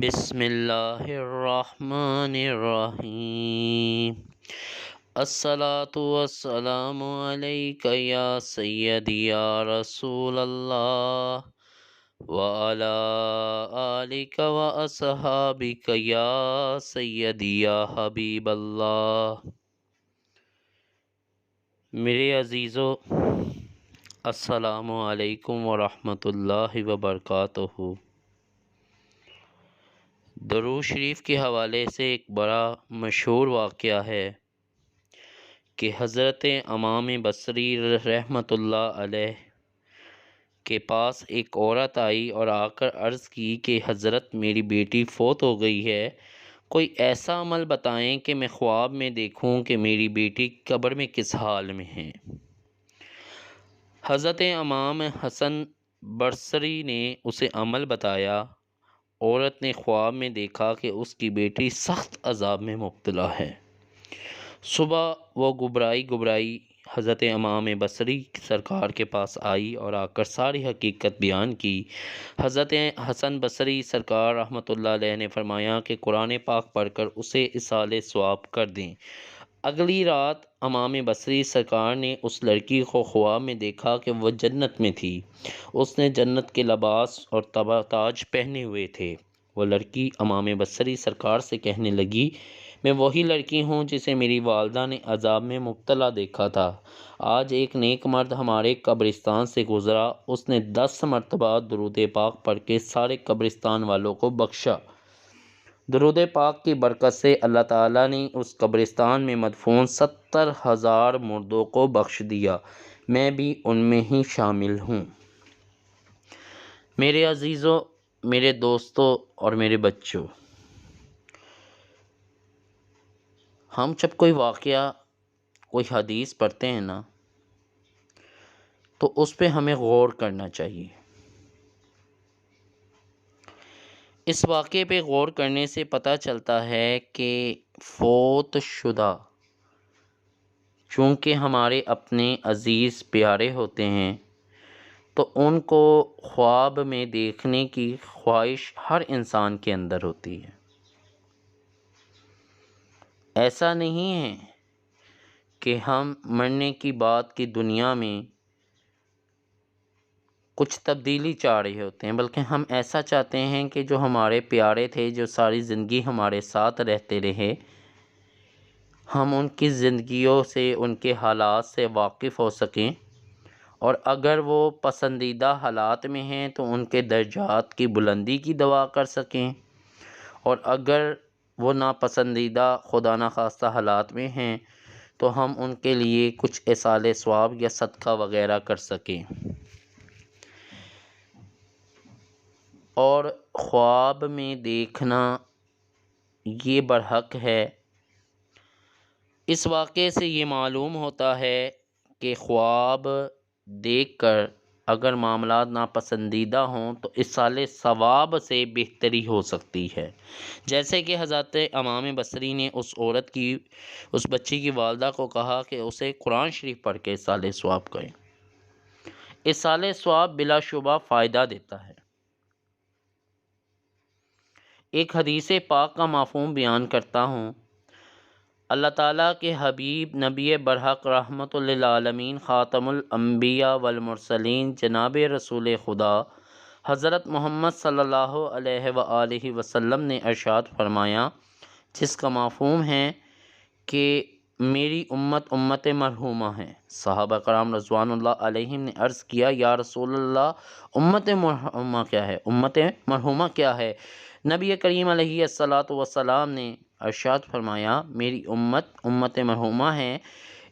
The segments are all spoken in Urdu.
بسم اللہ الرحمن الرحیم الصلاة والسلام علیک یا سیدی یا رسول اللہ وعلی آلک و اصحابک یا سیدی یا حبیب اللہ۔ میرے عزیزو، السلام علیکم ورحمۃ اللہ وبرکاتہ۔ درود شریف کے حوالے سے ایک بڑا مشہور واقعہ ہے کہ حضرت امام بصری رحمۃ اللہ علیہ کے پاس ایک عورت آئی اور آ کر عرض کی کہ حضرت میری بیٹی فوت ہو گئی ہے، کوئی ایسا عمل بتائیں کہ میں خواب میں دیکھوں کہ میری بیٹی قبر میں کس حال میں ہے۔ حضرت امام حسن بصری نے اسے عمل بتایا۔ عورت نے خواب میں دیکھا کہ اس کی بیٹی سخت عذاب میں مبتلا ہے۔ صبح وہ گھبرائی حضرت امام بصری سرکار کے پاس آئی اور آ کر ساری حقیقت بیان کی۔ حضرت حسن بصری سرکار رحمۃ اللہ علیہ نے فرمایا کہ قرآن پاک پڑھ کر اسے ایصال ثواب کر دیں۔ اگلی رات امام بصری سرکار نے اس لڑکی کو خواب میں دیکھا کہ وہ جنت میں تھی۔ اس نے جنت کے لباس اور تاج پہنے ہوئے تھے۔ وہ لڑکی امام بصری سرکار سے کہنے لگی، میں وہی لڑکی ہوں جسے میری والدہ نے عذاب میں مبتلا دیکھا تھا۔ آج ایک نیک مرد ہمارے قبرستان سے گزرا، اس نے 10 مرتبہ درود پاک پڑھ کے سارے قبرستان والوں کو بخشا۔ درود پاک کی برکت سے اللہ تعالیٰ نے اس قبرستان میں مدفون 70,000 مردوں کو بخش دیا، میں بھی ان میں ہی شامل ہوں۔ میرے عزیزو، میرے دوستو اور میرے بچوں، ہم جب کوئی واقعہ، کوئی حدیث پڑھتے ہیں نا، تو اس پہ ہمیں غور کرنا چاہیے۔ اس واقعے پہ غور کرنے سے پتہ چلتا ہے کہ فوت شدہ چونکہ ہمارے اپنے عزیز پیارے ہوتے ہیں تو ان کو خواب میں دیکھنے کی خواہش ہر انسان کے اندر ہوتی ہے۔ ایسا نہیں ہے کہ ہم مرنے کی بعد کی دنیا میں کچھ تبدیلی چاہ رہے ہوتے ہیں، بلکہ ہم ایسا چاہتے ہیں کہ جو ہمارے پیارے تھے، جو ساری زندگی ہمارے ساتھ رہتے رہے، ہم ان کی زندگیوں سے، ان کے حالات سے واقف ہو سکیں، اور اگر وہ پسندیدہ حالات میں ہیں تو ان کے درجات کی بلندی کی دعا کر سکیں، اور اگر وہ ناپسندیدہ خدا نخواستہ حالات میں ہیں تو ہم ان کے لیے کچھ ایصال ثواب یا صدقہ وغیرہ کر سکیں۔ اور خواب میں دیکھنا یہ برحق ہے۔ اس واقعے سے یہ معلوم ہوتا ہے کہ خواب دیکھ کر اگر معاملات ناپسندیدہ ہوں تو ایصال ثواب سے بہتری ہو سکتی ہے۔ جیسے کہ حضرت امام بصری نے اس بچی کی والدہ کو کہا کہ اسے قرآن شریف پڑھ کے ایصال ثواب کریں۔ ایصال ثواب بلا شبہ فائدہ دیتا ہے۔ ایک حدیث پاک کا مفہوم بیان کرتا ہوں۔ اللہ تعالیٰ کے حبیب نبی برحق رحمت للعالمین خاتم الانبیاء والمرسلین جناب رسول خدا حضرت محمد صلی اللہ علیہ وآلہ وسلم نے ارشاد فرمایا، جس کا مفہوم ہے کہ میری امت مرحومہ ہے۔ صحابہ کرام رضوان اللہ علیہم نے عرض کیا، یا رسول اللہ، امت مرحومہ کیا ہے؟ امت مرحومہ کیا ہے؟ نبی کریم علیہ الصلاۃ والسلام نے ارشاد فرمایا، میری امت مرحومہ ہے،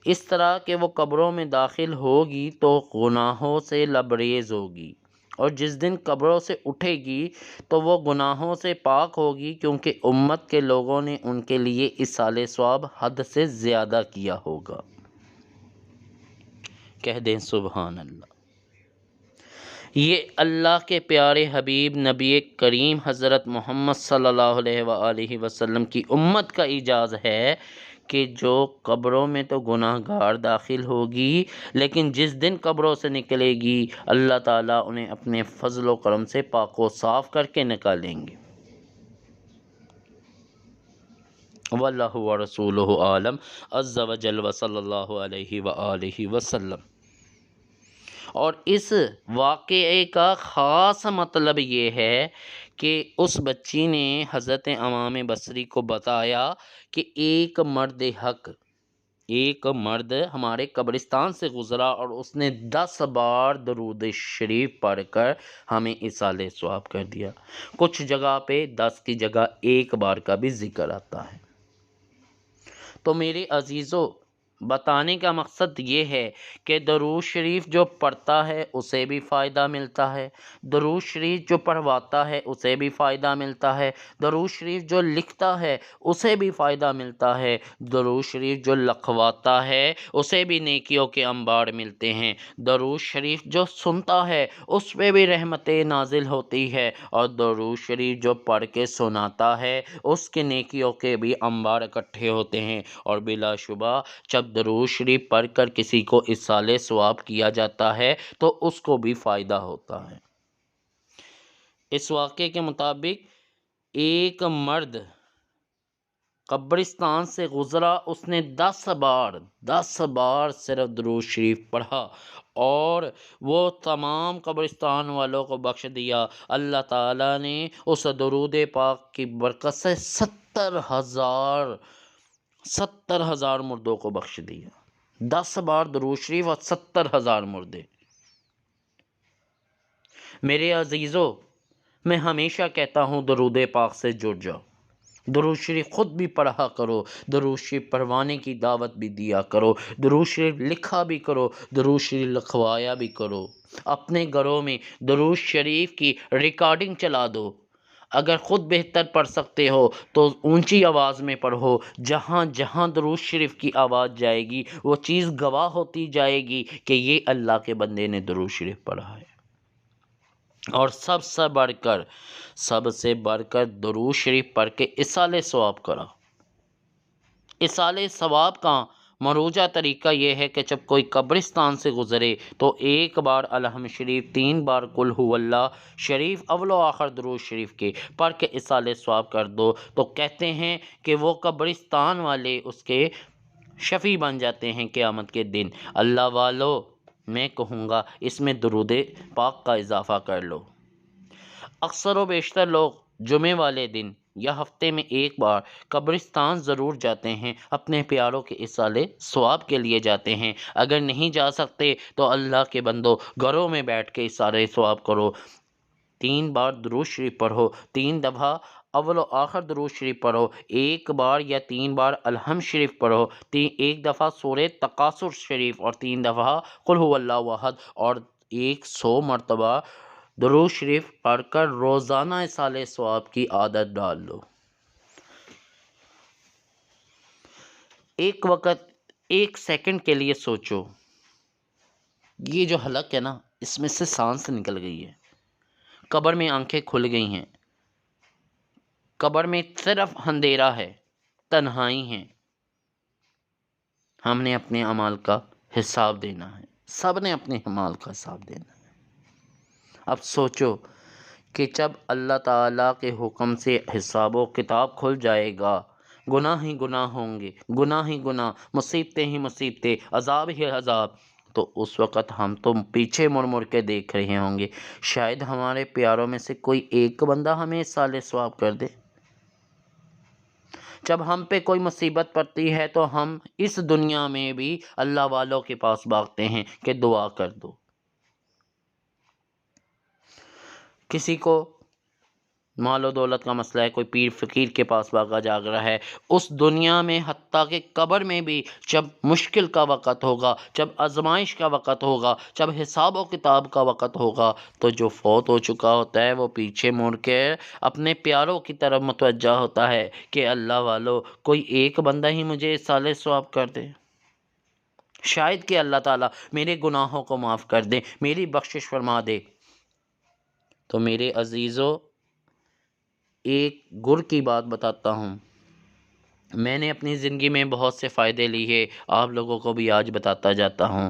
اس طرح کہ وہ قبروں میں داخل ہوگی تو گناہوں سے لبریز ہوگی، اور جس دن قبروں سے اٹھے گی تو وہ گناہوں سے پاک ہوگی، کیونکہ امت کے لوگوں نے ان کے لیے ایصال ثواب حد سے زیادہ کیا ہوگا۔ کہہ دیں سبحان اللہ۔ یہ اللہ کے پیارے حبیب نبی کریم حضرت محمد صلی اللہ علیہ وآلہ وسلم کی امت کا اعزاز ہے کہ جو قبروں میں تو گناہ گار داخل ہوگی، لیکن جس دن قبروں سے نکلے گی اللہ تعالیٰ انہیں اپنے فضل و کرم سے پاک و صاف کر کے نکالیں گے۔ واللہ ورسولہ عالم عز وجل وصلی اللہ علیہ وآلہ وسلم۔ اور اس واقعے کا خاص مطلب یہ ہے کہ اس بچی نے حضرت امام بصری کو بتایا کہ ایک مرد ہمارے قبرستان سے گزرا اور اس نے 10 بار درود شریف پڑھ کر ہمیں ایصال ثواب کر دیا۔ کچھ جگہ پہ 10 کی جگہ 1 بار کا بھی ذکر آتا ہے۔ تو میرے عزیزو، بتانے کا مقصد یہ ہے کہ درود شریف جو پڑھتا ہے اسے بھی فائدہ ملتا ہے، درود شریف جو پڑھواتا ہے اسے بھی فائدہ ملتا ہے، درود شریف جو لکھتا ہے اسے بھی فائدہ ملتا ہے، درود شریف جو لکھواتا ہے اسے بھی نیکیوں کے انبار ملتے ہیں، درود شریف جو سنتا ہے اس پہ بھی رحمتیں نازل ہوتی ہے، اور درود شریف جو پڑھ کے سناتا ہے اس کے نیکیوں کے بھی انبار اکٹھے ہوتے ہیں۔ اور بلا شبہ جب درود شریف پڑھ کر کسی کو ایصال ثواب کیا جاتا ہے تو اس کو بھی فائدہ ہوتا ہے۔ اس واقعے کے مطابق ایک مرد قبرستان سے گزرا، اس نے 10 بار صرف درود شریف پڑھا اور وہ تمام قبرستان والوں کو بخش دیا۔ اللہ تعالیٰ نے اس درود پاک کی برکت سے 70,000 مردوں کو بخش دیا۔ 10 بار درود شریف اور 70,000 مردے۔ میرے عزیزو، میں ہمیشہ کہتا ہوں درود پاک سے جڑ جاؤ، درود شریف خود بھی پڑھا کرو، درود شریف پڑھوانے کی دعوت بھی دیا کرو، درود شریف لکھا بھی کرو، درود شریف لکھوایا بھی کرو۔ اپنے گھروں میں درود شریف کی ریکارڈنگ چلا دو۔ اگر خود بہتر پڑھ سکتے ہو تو اونچی آواز میں پڑھو، جہاں جہاں درود شریف کی آواز جائے گی وہ چیز گواہ ہوتی جائے گی کہ یہ اللہ کے بندے نے درود شریف پڑھا ہے۔ اور سب سے بڑھ کر درود شریف پڑھ کے ایصال ثواب کرا۔ ایصال ثواب کا مروجہ طریقہ یہ ہے کہ جب کوئی قبرستان سے گزرے تو 1 بار الحمد شریف، 3 بار قل هو اللہ شریف، اول و آخر درود شریف کے پڑھ کے ایصال ثواب کر دو، تو کہتے ہیں کہ وہ قبرستان والے اس کے شفیع بن جاتے ہیں قیامت کے دن۔ اللہ والو، میں کہوں گا اس میں درود پاک کا اضافہ کر لو۔ اکثر و بیشتر لوگ جمعے والے دن یا ہفتے میں 1 بار قبرستان ضرور جاتے ہیں، اپنے پیاروں کے ایصال ثواب کے لیے جاتے ہیں۔ اگر نہیں جا سکتے تو اللہ کے بندو گھروں میں بیٹھ کے ایصال ثواب کرو۔ 3 بار درود شریف پڑھو، 3 دفعہ اول و آخر درود شریف پڑھو، 1 بار یا 3 بار الحمد شریف پڑھو، 1 دفعہ سورہ تکاثر شریف اور 3 دفعہ قل هو اللہ احد، اور 100 مرتبہ درود شریف پڑھ کر روزانہ ایصال ثواب کی عادت ڈال لو۔ ایک وقت 1 سیکنڈ کے لیے سوچو، یہ جو حلق ہے نا، اس میں سے سانس نکل گئی ہے، قبر میں آنکھیں کھل گئی ہیں، قبر میں صرف اندھیرا ہے، تنہائی ہے، ہم نے اپنے اعمال کا حساب دینا ہے، سب نے اپنے اعمال کا حساب دینا ہے۔ اب سوچو کہ جب اللہ تعالیٰ کے حکم سے حساب و کتاب کھل جائے گا، گناہ ہی گناہ ہوں گے، گناہ ہی گناہ، مصیبتیں ہی مصیبتیں، عذاب ہی عذاب، تو اس وقت ہم تو پیچھے مڑ مڑ کے دیکھ رہے ہوں گے، شاید ہمارے پیاروں میں سے کوئی ایک بندہ ہمیں ایصال ثواب کر دے۔ جب ہم پہ کوئی مصیبت پڑتی ہے تو ہم اس دنیا میں بھی اللہ والوں کے پاس بھاگتے ہیں کہ دعا کر دو۔ کسی کو مال و دولت کا مسئلہ ہے، کوئی پیر فقیر کے پاس بھاگا جاگ رہا ہے، اس دنیا میں حتیٰ کہ قبر میں بھی جب مشکل کا وقت ہوگا، جب آزمائش کا وقت ہوگا، جب حساب و کتاب کا وقت ہوگا، تو جو فوت ہو چکا ہوتا ہے وہ پیچھے مڑ کے اپنے پیاروں کی طرف متوجہ ہوتا ہے کہ اللہ والو، کوئی ایک بندہ ہی مجھے ایصال ثواب کر دے، شاید کہ اللہ تعالیٰ میرے گناہوں کو معاف کر دے، میری بخشش فرما دے۔ تو میرے عزیزو، ایک گر کی بات بتاتا ہوں، میں نے اپنی زندگی میں بہت سے فائدے لیے، آپ لوگوں کو بھی آج بتاتا جاتا ہوں۔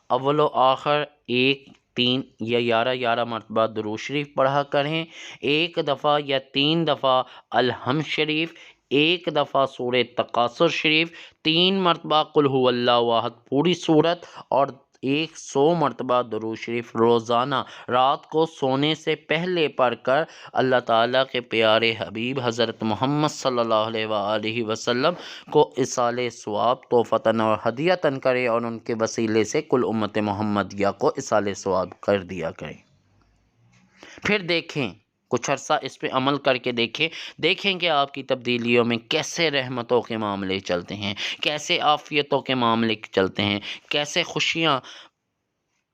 اول و آخر 1، 3 یا 11 مرتبہ درود شریف پڑھا کریں، 1 دفعہ یا 3 دفعہ الحمد شریف، ایک دفعہ سورہ تکاثر شریف، 3 مرتبہ قل هو اللہ احد پوری صورت، اور 100 مرتبہ درود شریف روزانہ رات کو سونے سے پہلے پڑھ کر اللہ تعالیٰ کے پیارے حبیب حضرت محمد صلی اللہ علیہ وآلہ وسلم کو اصال ثواب تحفتاً اور ہدیتاً کرے، اور ان کے وسیلے سے کل امت محمدیہ کو اصال ثواب کر دیا کرے۔ پھر دیکھیں، کچھ عرصہ اس پہ عمل کر کے دیکھیں کہ آپ کی تبدیلیوں میں کیسے رحمتوں کے معاملے چلتے ہیں، کیسے عافیتوں کے معاملے چلتے ہیں، کیسے خوشیاں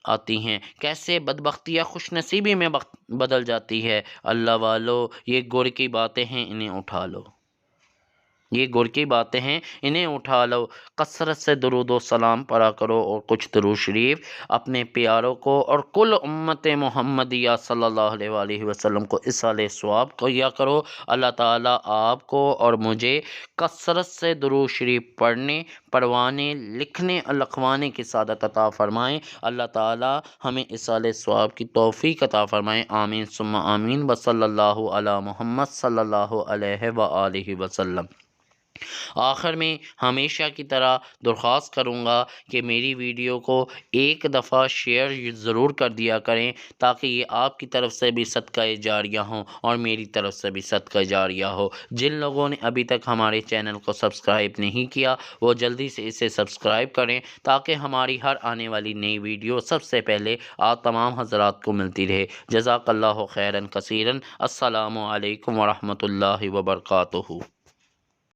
آتی ہیں، کیسے بدبختی یا خوش نصیبی میں بدل جاتی ہے۔ اللہ والو، یہ گر کی باتیں ہیں، انہیں اٹھا لو، یہ گر کی باتیں ہیں، انہیں اٹھا لو۔ کثرت سے درود و سلام پڑھا کرو، اور کچھ درود شریف اپنے پیاروں کو اور کل امت محمدیہ صلی اللہ علیہ وآلہ وسلم کو اصال ثواب کیا کرو۔ اللہ تعالیٰ آپ کو اور مجھے کثرت سے درود شریف پڑھنے، پڑھوانے، لکھنے، لکھوانے کی سعادت عطا فرمائیں۔ اللہ تعالیٰ ہمیں اصال ثواب کی توفیق عطا فرمائیں۔ آمین ثم آمین۔ وصلی اللہ علی محمد صلی اللہ علیہ وآلہ وسلم۔ آخر میں ہمیشہ کی طرح درخواست کروں گا کہ میری ویڈیو کو ایک دفعہ شیئر ضرور کر دیا کریں، تاکہ یہ آپ کی طرف سے بھی صدقہ جاریہ ہوں اور میری طرف سے بھی صدقہ جاریہ ہو۔ جن لوگوں نے ابھی تک ہمارے چینل کو سبسکرائب نہیں کیا، وہ جلدی سے اسے سبسکرائب کریں، تاکہ ہماری ہر آنے والی نئی ویڈیو سب سے پہلے آپ تمام حضرات کو ملتی رہے۔ جزاک اللہ خیرا کثیرا۔ السلام علیکم ورحمۃ اللہ وبرکاتہ۔